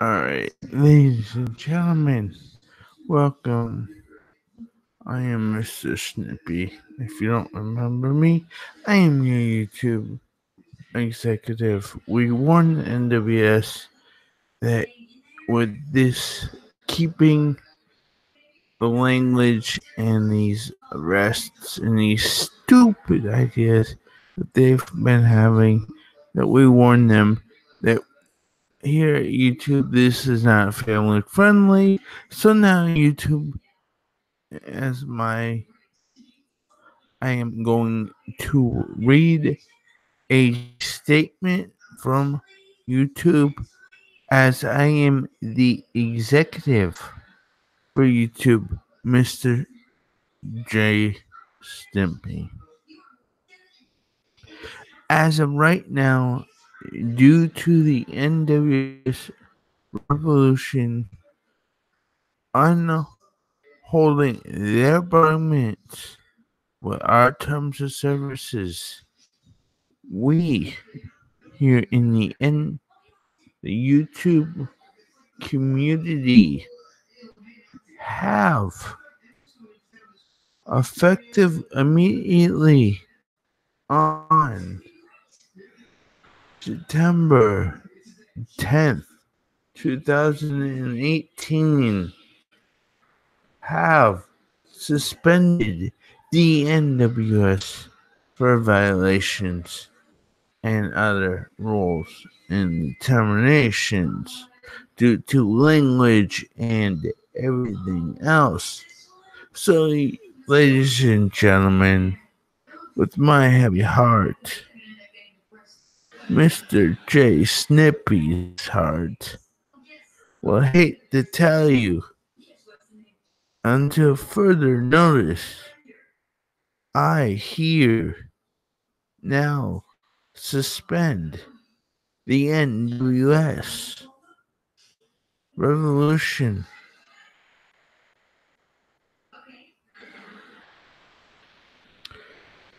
Alright, ladies and gentlemen, welcome. I am Mr. Snippy. If you don't remember me, I am your YouTube executive. We warned NWS that with this keeping the language and these arrests and these stupid ideas that they've been having, that we warned them that here at YouTube, this is not family friendly. So now YouTube, as I am going to read a statement from YouTube, as I am the executive for YouTube, Mr. J. Stimpy. As of right now, due to the NWS revolution unholding their arguments with our terms of services, we here in the YouTube community have effective immediately on September 10th, 2018, have suspended the NWS for violations and other rules and terminations due to language and everything else. So, ladies and gentlemen, with my heavy heart, Mr. J. Snippy's heart, will hate to tell you, until further notice, I here now suspend the NWS revolution.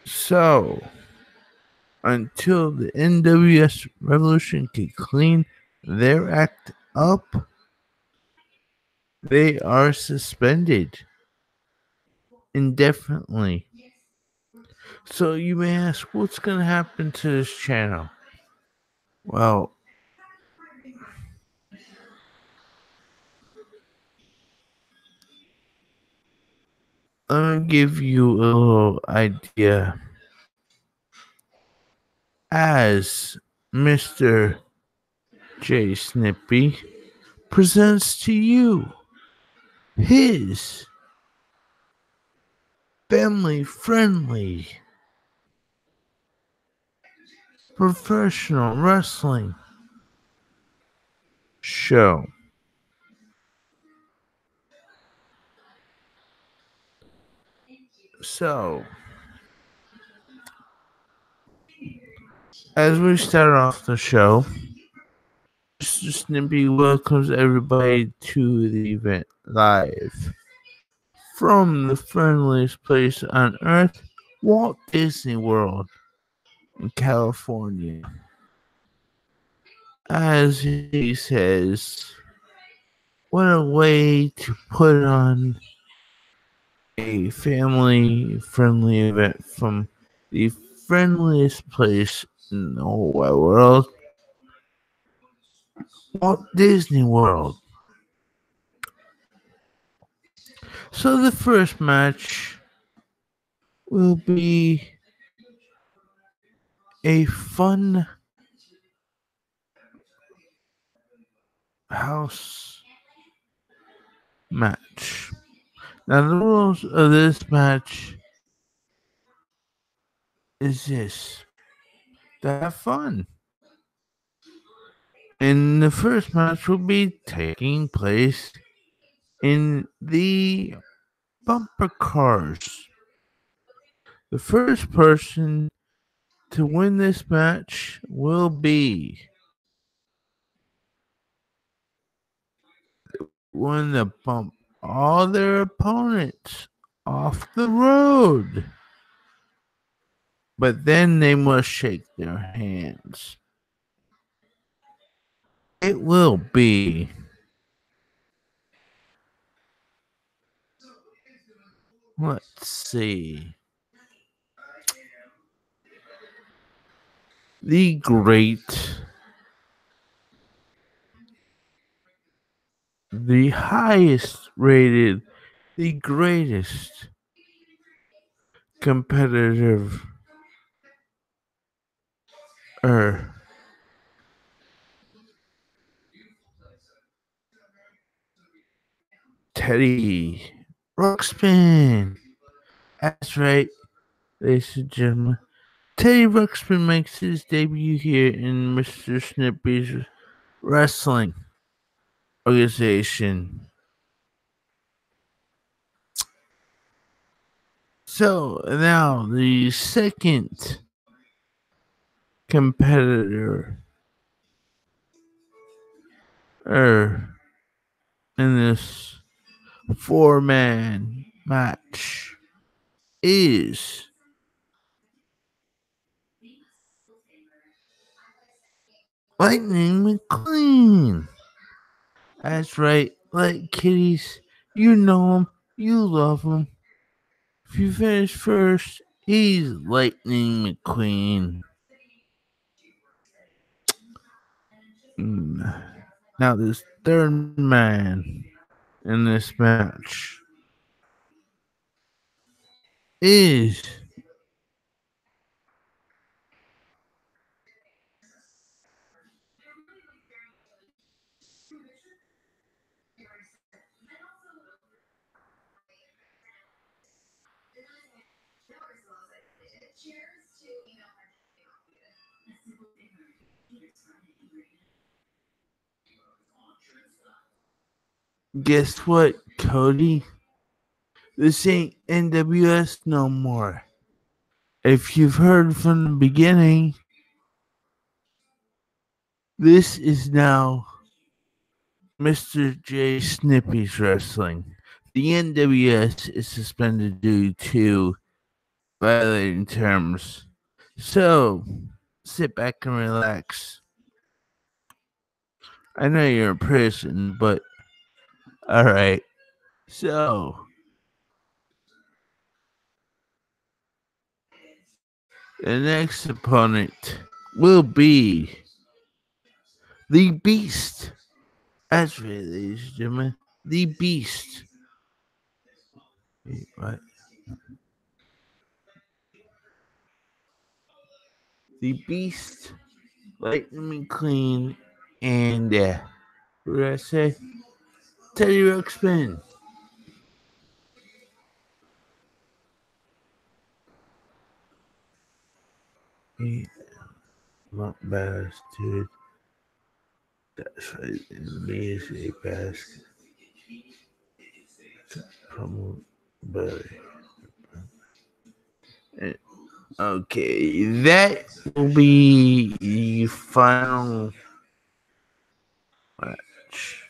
So, until the NWS revolution can clean their act up, they are suspended indefinitely. So you may ask, what's going to happen to this channel? Well, let me give you a little idea. As Mr. J. Snippy presents to you his family-friendly professional wrestling show. So, as we start off the show, Mr. Snippy welcomes everybody to the event live from the friendliest place on earth, Walt Disney World in California. As he says, what a way to put on a family-friendly event from the friendliest place in the whole wide world, Walt Disney World. So the first match will be a fun house match. Now the rules of this match is this: to have fun. And the first match will be taking place in the bumper cars. The first person to win this match will be one to bump all their opponents off the road. But then they must shake their hands. It will be let's see. The great, the highest rated, the greatest competitive Teddy Ruxpin. That's right, ladies and gentlemen. Teddy Ruxpin makes his debut here in Mr. Snippy's wrestling organization. So now the second competitor in this 4-man match is Lightning McQueen. That's right, like kitties, you know him, you love him. If you finish first, he's Lightning McQueen. Now, this third man in this match is guess what, Cody? This ain't NWS no more. If you've heard from the beginning, this is now Mr. J. Snippy's Wrestling. The NWS is suspended due to violating terms. So, sit back and relax. I know you're in prison, but alright. So, the next opponent will be the Beast. That's right, ladies and gentlemen. The Beast. Wait, what? The Beast, Lightning McQueen, and what did I say? Teddy Ruxpin. Not bad, dude. That's right. Me is a basket. Promo Berry. Okay, that will be the final match.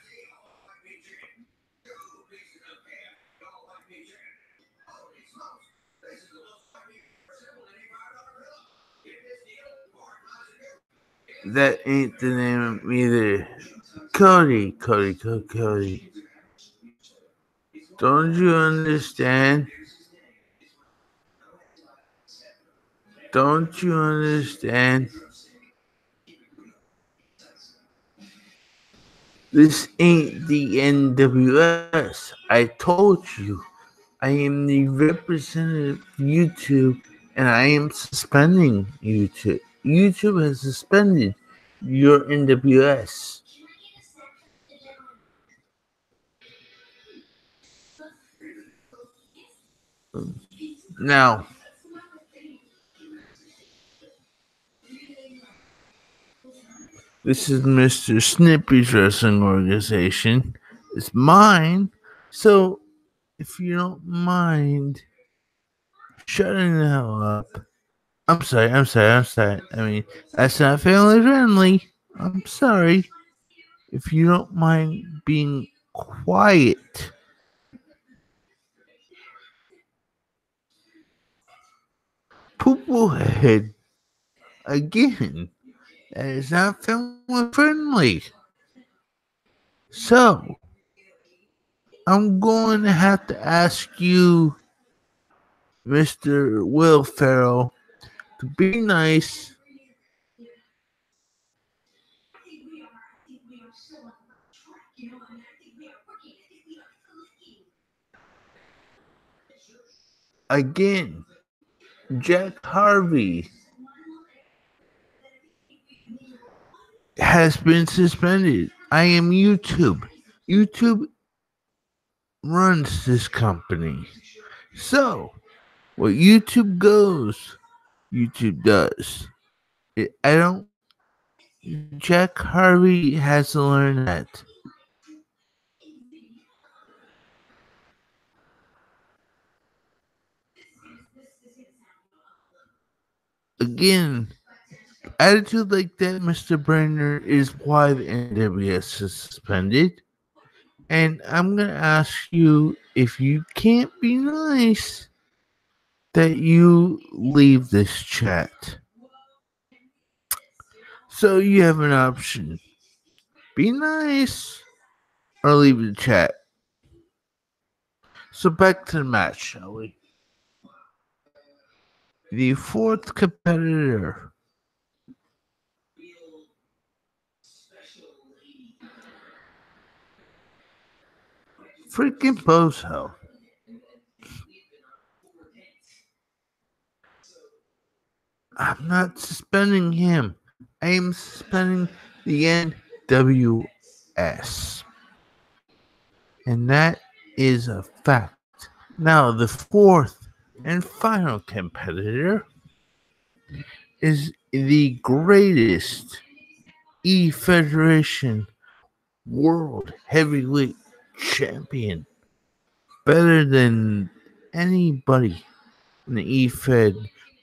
That ain't the name of either. Cody. Don't you understand? Don't you understand? This ain't the NWS. I told you. I am the representative of YouTube and I am suspending YouTube. YouTube has suspended your NWS. Now, this is Mr. Snippy's wrestling organization. It's mine. So, if you don't mind shutting the hell up. I'm sorry. I mean, that's not family friendly. I'm sorry. If you don't mind being quiet. Poo head again. That is not family friendly. So, I'm going to have to ask you, Mr. Will Ferrell, to be nice. Again, Jack Harvey has been suspended. I am YouTube. YouTube runs this company. So, what YouTube goes, YouTube does. I don't. Jack Harvey has to learn that. Again, attitude like that, Mr. Brenner, is why the NWS is suspended. And I'm going to ask you, if you can't be nice, that you leave this chat. So you have an option. Be nice or leave the chat. So back to the match, shall we? The fourth competitor. Freaking Bozo. I'm not suspending him. I am suspending the NWS. And that is a fact. Now, the fourth and final competitor is the greatest E-Federation World Heavyweight Champion. Better than anybody in the E-Fed.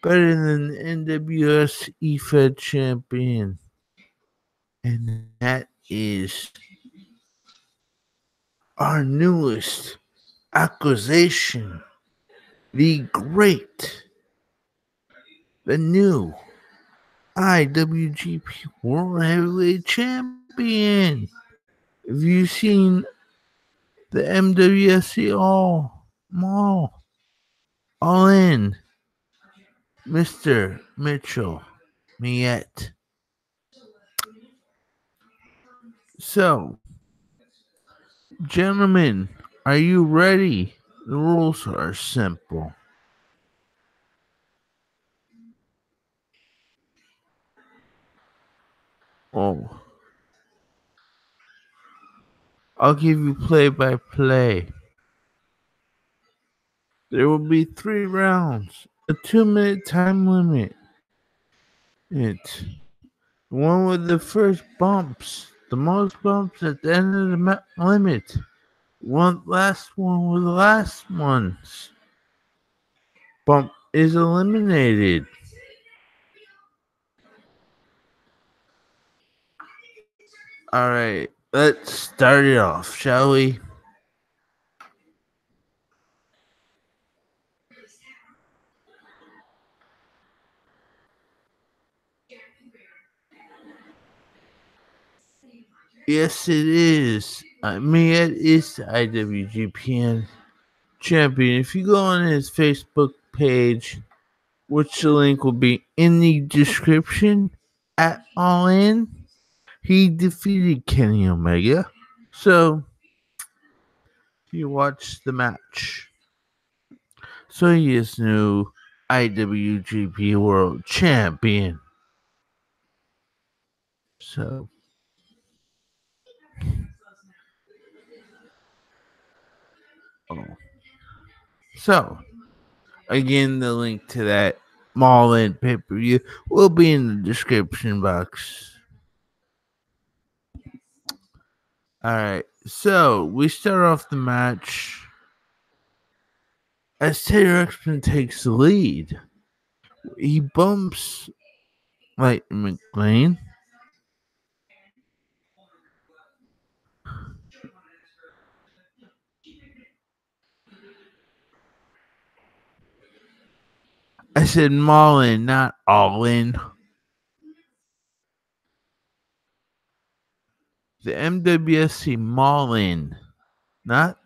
Better than the NWS E-Fed Champion. And that is our newest acquisition. The great, the new IWGP World Heavyweight Champion. Have you seen the MWSC all in, Mr. Mitchell Miette? So, gentlemen, are you ready? The rules are simple. Oh, I'll give you play-by-play. There will be 3 rounds, a 2-minute time limit. It's the one with the first bumps, the most bumps at the end of the limit. Last one with the last ones. Bump is eliminated. Alright, let's start it off, shall we? Yes, it is. Miette is the IWGPN champion. If you go on his Facebook page, which the link will be in the description at All In, he defeated Kenny Omega. So, you watch the match. So he is new IWGP World Champion. So, So, again, the link to that All-In pay-per-view will be in the description box. Alright, so we start off the match as Taylor Exman takes the lead. He bumps Lightning McLean. I said Maulin, not All In. The MWSC Mall In, not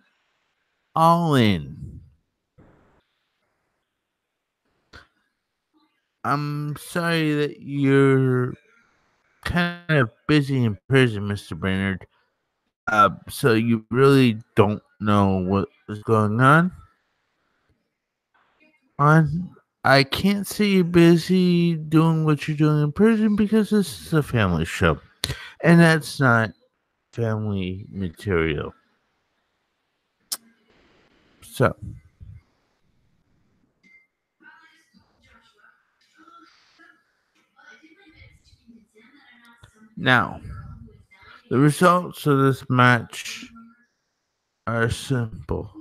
All In. I'm sorry that you're kind of busy in prison, Mr. Brainerd. So you really don't know what is going on. I can't see you busy doing what you're doing in prison because this is a family show, and that's not family material. So now the results of this match are simple.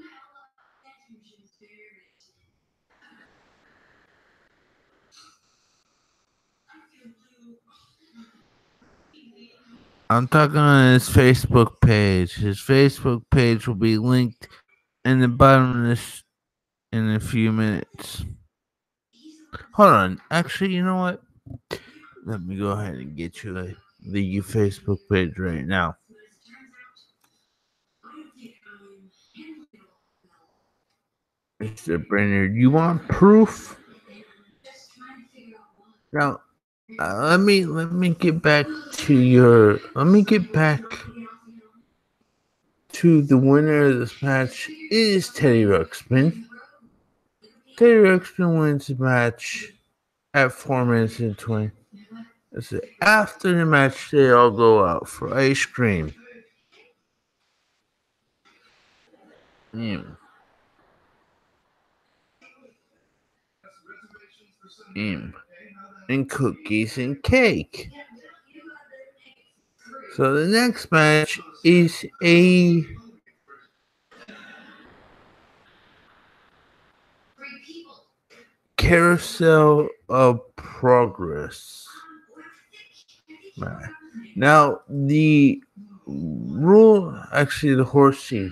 I'm talking on his Facebook page. His Facebook page will be linked in the bottom of this in a few minutes. Hold on. Actually, you know what? Let me go ahead and get you the Facebook page right now. Mr. Brainerd, you want proof? Now, let me get back to the winner of this match is Teddy Ruxpin. Teddy Ruxpin wins the match at 4 minutes and 20. After the match, they all go out for ice cream. And cookies and cake. So the next match is a Carousel of Progress. Now the horsey.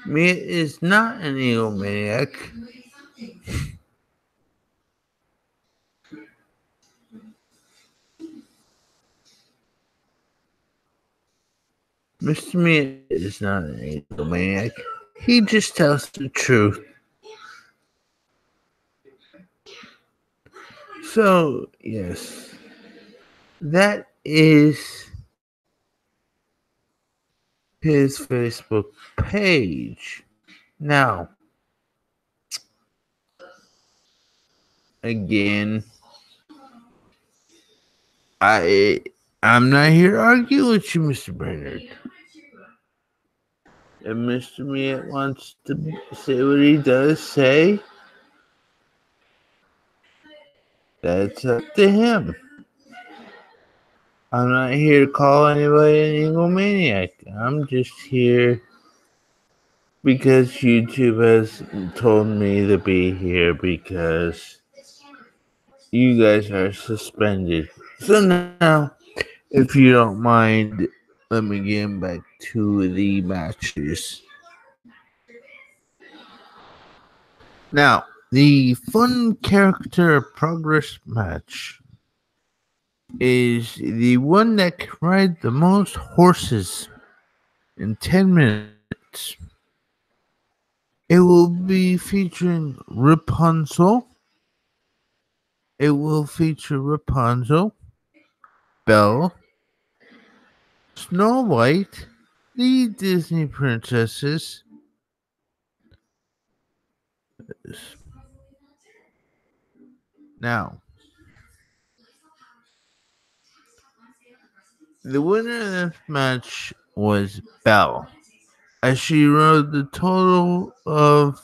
Mia is not an egomaniac. Mr. Mia is not an egomaniac. He just tells the truth. So, yes, that is his Facebook page. Now, again, I'm not here to argue with you, Mr. Brainerd. If Mr. Mia wants to say what he does say, that's up to him. I'm not here to call anybody an egomaniac. I'm just here because YouTube has told me to be here because you guys are suspended. So now, if you don't mind, let me get back to the matches. Now, the fun character progress match is the one that can ride the most horses in 10 minutes. It will be featuring Rapunzel. It will feature Rapunzel, Belle, Snow White, the Disney princesses, now, the winner of this match was Belle, as she rode the total of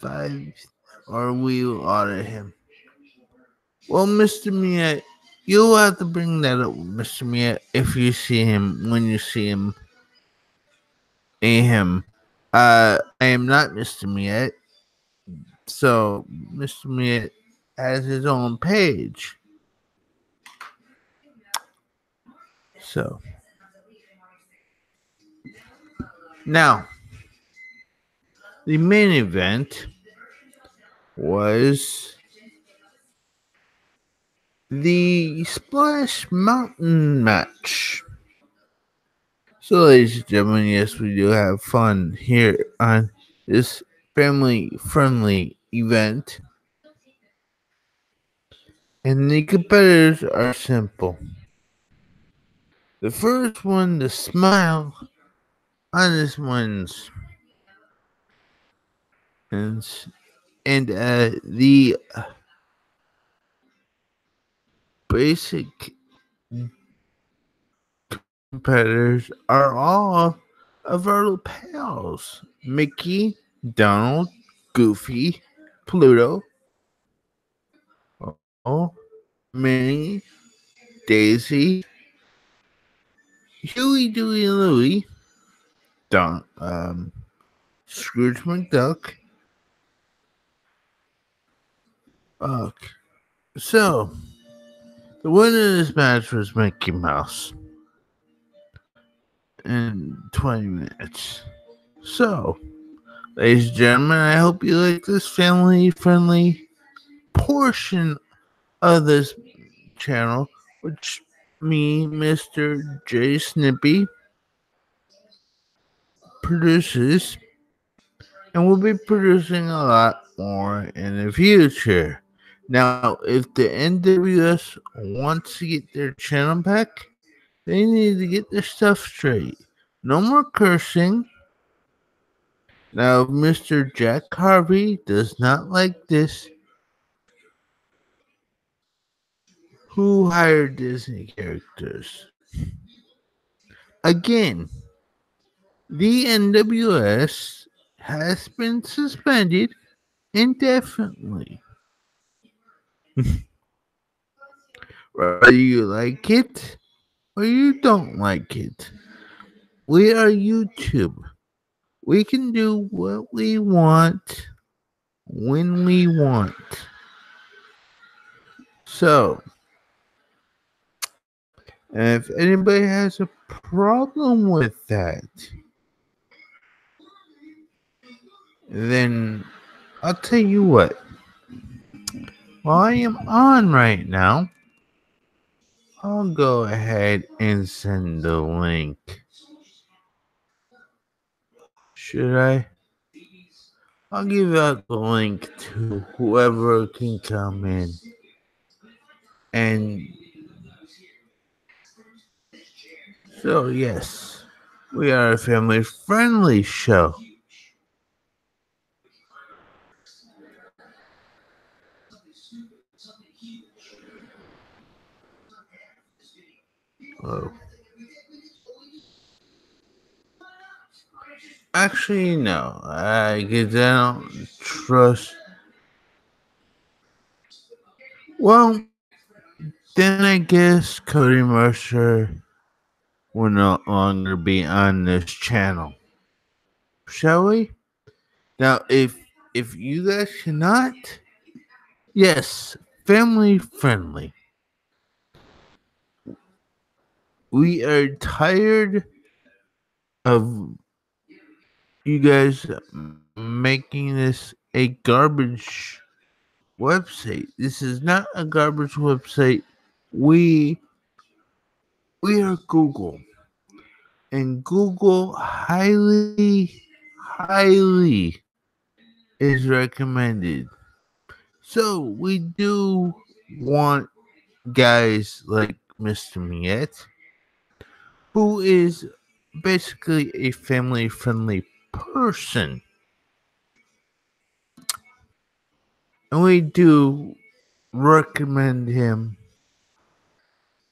5, or we will order him. Well, Mr. Mia, you'll have to bring that up, Mr. Mia, if you see him, when you see him. I am not Mr. Mia. So Mr. Mia has his own page. So now the main event was the Splash Mountain match. So, ladies and gentlemen, yes, we do have fun here on this family friendly event. And the competitors are simple. The first one to smile on this one's and the basic competitors are all of our little pals: Mickey, Donald, Goofy, Pluto, oh, Minnie, Daisy, Huey, Dewey, and Louie, Scrooge McDuck. So the winner of this match was Mickey Mouse in 20 minutes. So, ladies and gentlemen, I hope you like this family-friendly portion of this channel, which me, Mr. J. Snippy, produces, and we'll be producing a lot more in the future. Now, if the NWS wants to get their channel back, they need to get their stuff straight. No more cursing. Now, if Mr. Jack Harvey does not like this, who hired Disney characters? Again, the NWS has been suspended indefinitely. Whether you like it or you don't like it, we are YouTube. We can do what we want when we want. So, if anybody has a problem with that, then I'll tell you what. While I am on right now, I'll go ahead and send the link. Should I? I'll give out the link to whoever can come in. And so, yes, we are a family friendly show. Oh. Actually, no. I don't trust. Well, then I guess Cody Mercer will no longer be on this channel. Shall we? Now, if you guys cannot, yes, family friendly. We are tired of you guys making this a garbage website. This is not a garbage website. We are Google, and Google highly is recommended. So we do want guys like Mr. Miette, who is basically a family friendly person. And we do recommend him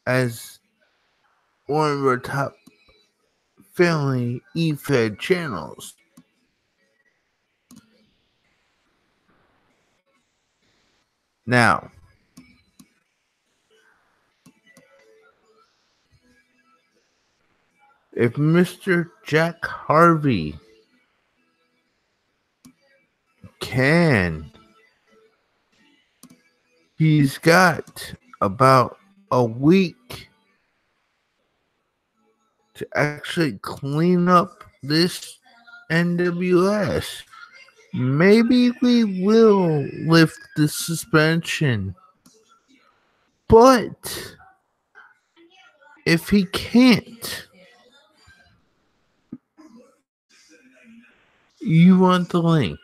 as one of our top family e-fed channels. Now, if Mr. Jack Harvey can, he's got about a week to actually clean up this NWS. Maybe we will lift the suspension. But if he can't, you want the link.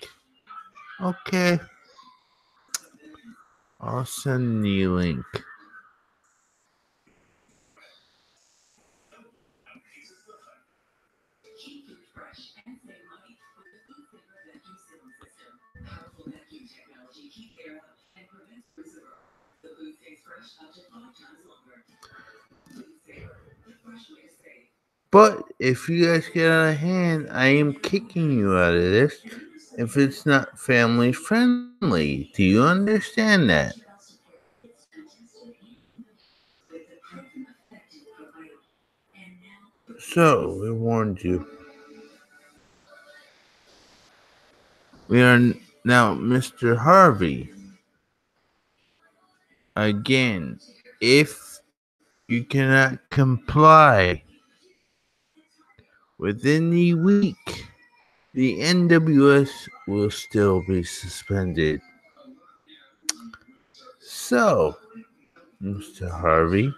Okay. I'll send the link. But if you guys get out of hand, I am kicking you out of this if it's not family friendly. Do you understand that? So, we warned you. We are now Mr. Harvey. Again, if you cannot comply within the week, the NWS will still be suspended. So, Mr. Harvey,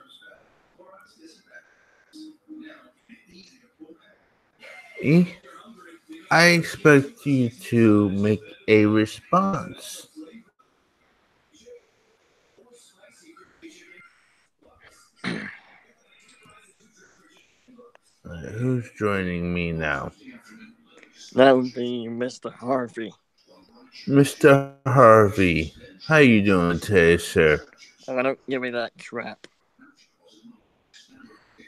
I expect you to make a response. Who's joining me now? That would be Mr. Harvey. Mr. Harvey, how you doing today, sir? Oh, don't give me that crap.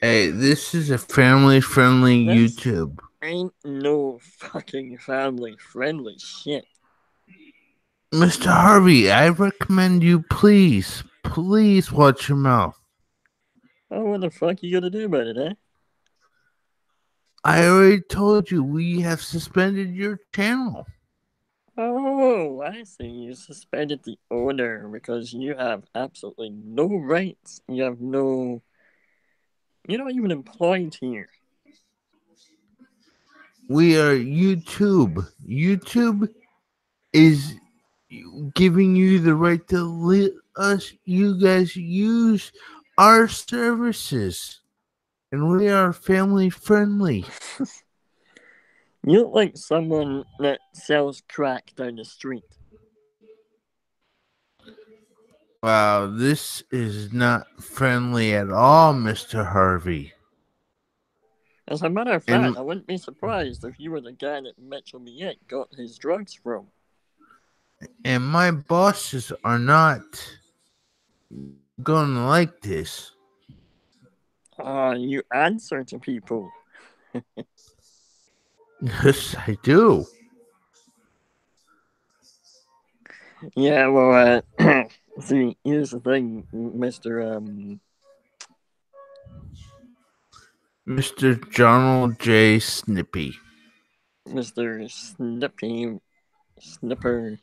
Hey, this is a family-friendly YouTube. Ain't no fucking family-friendly shit. Mr. Harvey, I recommend you please watch your mouth. Oh, what the fuck you gonna do about it, eh? I already told you we have suspended your channel. Oh, I see. You suspended the owner because you have absolutely no rights. You're not even employed here. We are YouTube. YouTube is giving you the right to let you guys use our services. And we are family friendly. You look like someone that sells crack down the street. Wow, this is not friendly at all, Mr. Harvey. As a matter of fact, I wouldn't be surprised if you were the guy that Mitchell Miette got his drugs from. And my bosses are not going to like this. You answer to people. Yes, I do. Yeah, well, see, here's the thing, Mr. Donald J. Snippy. Mr. Snipper,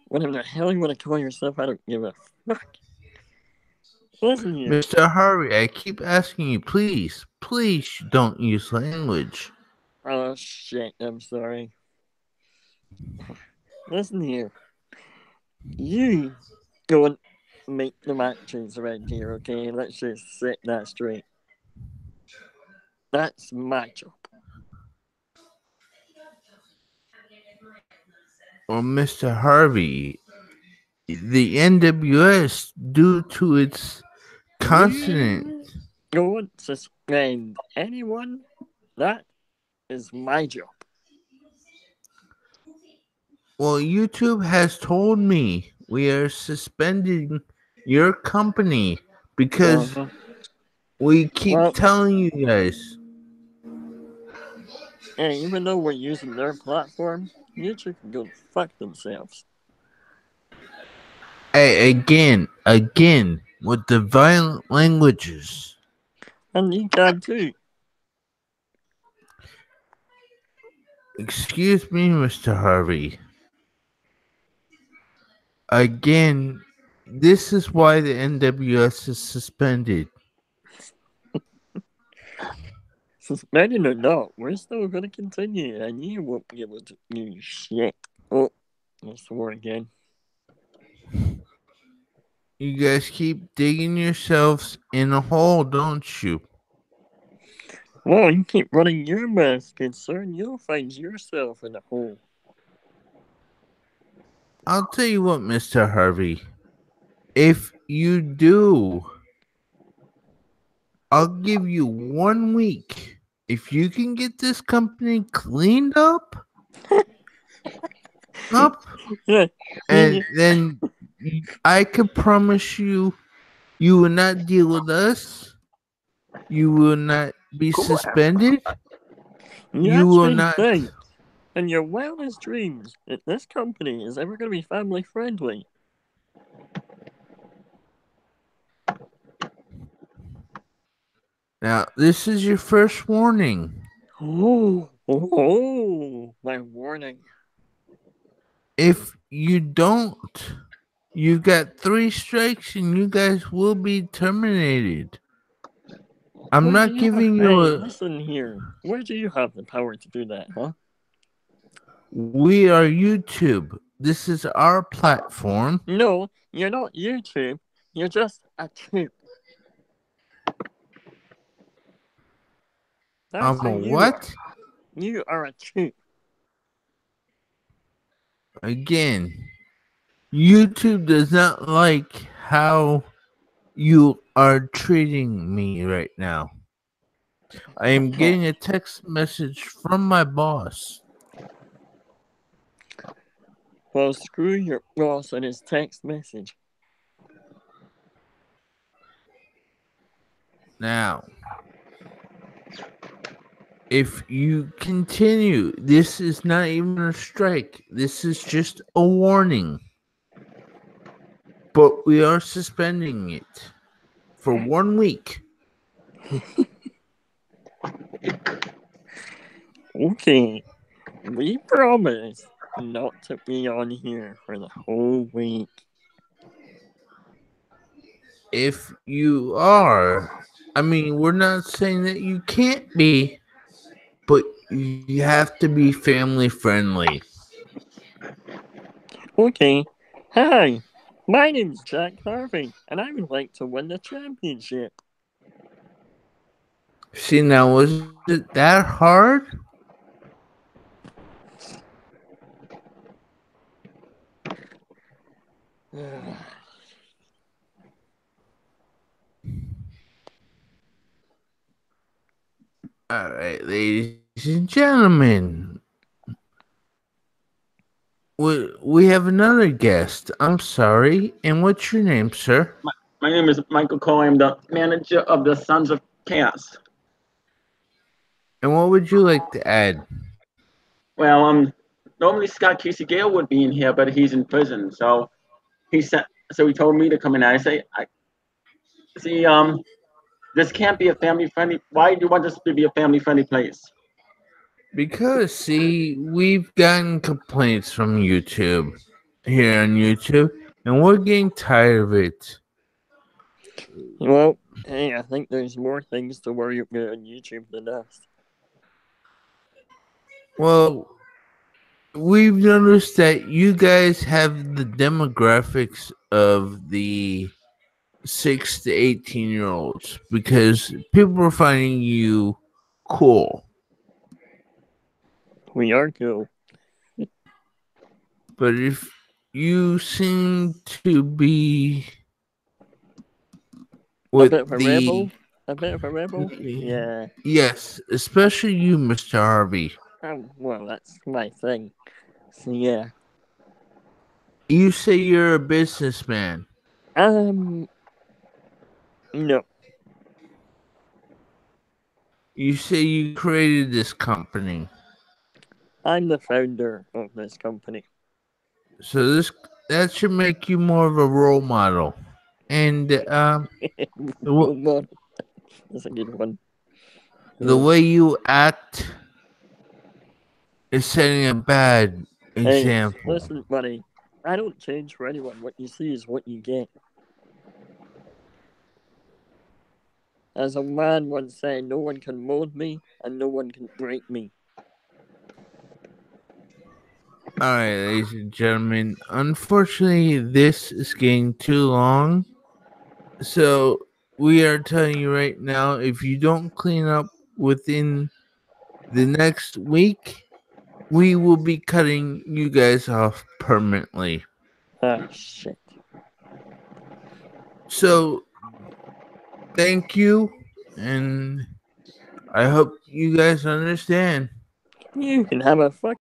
whatever the hell you want to call yourself, I don't give a fuck. Listen here. Mr. Harvey, I keep asking you, please don't use language. Oh, shit, I'm sorry. Listen here. You go and make the matches around here, okay? Let's just set that straight. That's my job. Well, Mr. Harvey, the NWS, due to its consonant, Go and suspend anyone. That is my job. well, YouTube has told me we are suspending your company because we keep telling you guys. And even though we're using their platform, YouTube can go fuck themselves. Hey, again, with the violent languages. And you can too. Excuse me, Mr. Harvey. Again, this is why the NWS is suspended. Suspended or not, we're still gonna continue, and you won't be able to do shit. Oh, that's the word again. You guys keep digging yourselves in a hole, don't you? Well, you keep running your mouth, concern, you'll find yourself in a hole. I'll tell you what, Mr. Harvey. If you do, I'll give you 1 week. If you can get this company cleaned up, Yeah, and then I can promise you, you will not deal with us. You will not be suspended. You will actually not. think, in your wildest dreams, that this company is ever gonna be family friendly. Now, this is your first warning. Oh, my warning. If you don't, you've got 3 strikes and you guys will be terminated. I'm not giving you Hey, a. listen here. Where do you have the power to do that, huh? We are YouTube. This is our platform. No, you're not YouTube. You're just a tube. That's I'm who a you are. what? You are a tube. Again, YouTube does not like how you are treating me right now. I am getting a text message from my boss. Well, screw your boss and his text message. Now, if you continue, this is not even a strike. This is just a warning. But we are suspending it for 1 week. Okay, we promise not to be on here for the whole week. If you are, I mean, we're not saying that you can't be, but you have to be family friendly. Okay, hi, my name's Jack Harvey, and I would like to win the championship. See, now, was it that hard? All right, ladies and gentlemen, we have another guest. I'm sorry. And what's your name, sir? My name is Michael Cole. I'm the manager of the Sons of Chaos. And what would you like to add? Well, normally Scott Casey Gale would be in here, but he's in prison. So he told me to come in. I say, this can't be a family friendly. Why do you want this to be a family friendly place? Because, see, we've gotten complaints from YouTube here on YouTube, and we're getting tired of it. Well, hey, I think there's more things to worry about on YouTube than us. Well, we've noticed that you guys have the demographics of the 6 to 18-year-olds because people are finding you cool. We are cool. But if you seem to be with a bit of a rebel? Yeah. Yes, especially you, Mr. Harvey. Well, that's my thing. So, yeah. You say you're a businessman. No. You say you created this company. I'm the founder of this company. So that should make you more of a role model. And Role model. That's a good one. The way you act is setting a bad example. Hey, listen, buddy. I don't change for anyone. What you see is what you get. As a man once said, no one can mold me and no one can break me. Alright, ladies and gentlemen. Unfortunately, this is getting too long. So, we are telling you right now, if you don't clean up within the next week, we will be cutting you guys off permanently. Ah, shit. So, thank you, and I hope you guys understand. You can have a fuck.